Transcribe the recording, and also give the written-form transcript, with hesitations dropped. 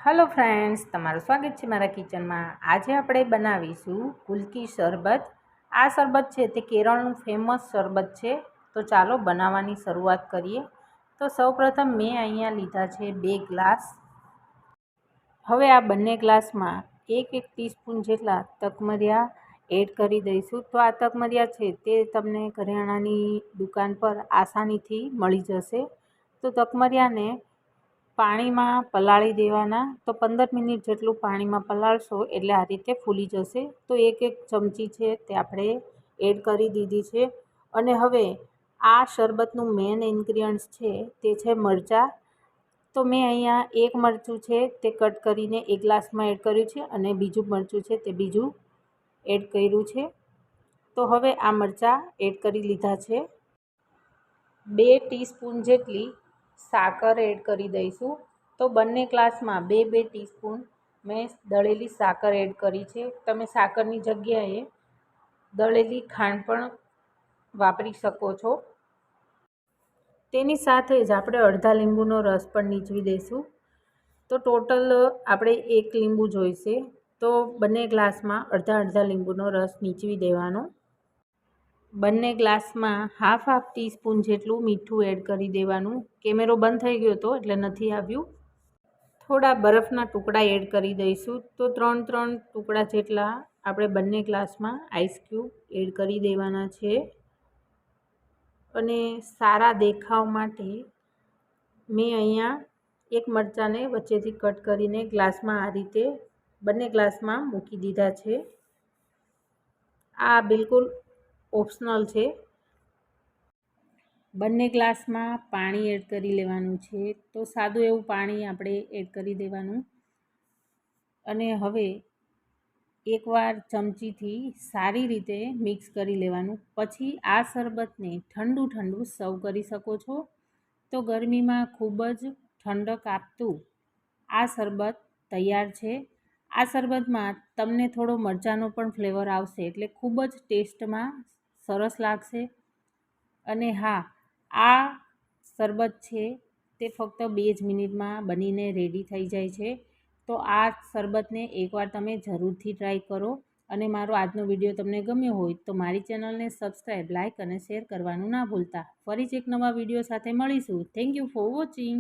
Hello friends, तमाરું સ્વાગત છે મારા કિચનમાં। આજે આપણે બનાવીશું કુલ્કી શરબત। આ શરબત છે તે કેરળનું ફેમસ શરબત છે। તો ચાલો બનાવવાની શરૂઆત કરીએ। તો સૌપ્રથમ મેં અહીંયા લીધા છે 2 ગ્લાસ। હવે આ બંને ગ્લાસમાં 1 ટીસ્પૂન જેટલા તકમરિયા એડ કરી દઈશું। તો આ તકમરિયા છે તે તમને કરિયાણાની દુકાન પર આસાનીથી મળી જશે। તો તકમરિયાને પાણીમાં પલાળી દેવાના। તો 15 મિનિટ જેટલું પાણીમાં પલાળશો એટલે આ રીતે ફૂલી જશે। તો 1 ચમચી છે તે આપણે એડ કરી દીધી છે। અને હવે આ શરબતનું મેઇન ઇન્ગ્રીડિયન્ટ્સ છે તે છે મરચાં। તો મેં અહીંયા 1 મરચું છે તે કટ કરીને 1 ગ્લાસમાં એડ કર્યું છે અને બીજું મરચું છે તે બીજું એડ કર્યું છે। તો હવે આ મરચાં એડ કરી લીધા છે। 2 ટીસ્પૂન જેટલી સાકર એડ કરી દઈશું। તો બંને ગ્લાસમાં 2 ટીસ્પૂન મેં દળેલી સાકર એડ કરી છે। તમે સાકરની જગ્યાએ દળેલી ખાંડ પણ વાપરી શકો છો। તેની સાથે જ આપણે અડધા લીંબુનો રસ પણ નીચવી દઈશું। તો ટોટલ આપણે 1 લીંબુ જોઈશે। તો બંને ગ્લાસમાં અડધા લીંબુનો રસ નીચવી દેવાનો। બંને ગ્લાસમાં હાફ ટીસ્પૂન જેટલું મીઠું એડ કરી દેવાનું। કેમેરો બંધ થઈ ગયો હતો એટલે નથી આવ્યું। થોડા બરફના ટુકડા એડ કરી દઈશું। તો 3 ટુકડા જેટલા આપણે બંને ગ્લાસમાં આઈસ ક્યુબ એડ કરી દેવાના છે। અને સારા દેખાવ માટે મેં અહીંયા 1 મરચાંને વચ્ચેથી કટ કરીને ગ્લાસમાં આ રીતે બંને ગ્લાસમાં મૂકી દીધા છે। આ બિલકુલ ઓપ્શનલ છે। બંને ગ્લાસમાં પાણી એડ કરી લેવાનું છે। તો સાદું એવું પાણી આપણે એડ કરી દેવાનું। અને હવે એકવાર ચમચીથી સારી રીતે મિક્સ કરી લેવાનું। પછી આ શરબતને ઠંડુ સર્વ કરી શકો છો। તો ગરમીમાં ખૂબ જ ઠંડક આપતું આ શરબત તૈયાર છે। આ શરબતમાં તમને થોડો મરચાંનો પણ ફ્લેવર આવશે એટલે ખૂબ જ ટેસ્ટમાં સરસ લાગશે। અને હા, આ શરબત છે તે ફક્ત 2 જ મિનિટમાં બનીને રેડી થઈ જાય છે। તો આ શરબતને એકવાર તમે જરૂરથી ટ્રાય કરો। અને મારો આજનો વિડીયો તમને ગમ્યો હોય તો મારી ચેનલને સબસ્ક્રાઈબ, લાઇક અને શેર કરવાનું ના ભૂલતા। ફરી જ એક નવા વિડીયો સાથે મળીશું। Thank you for watching.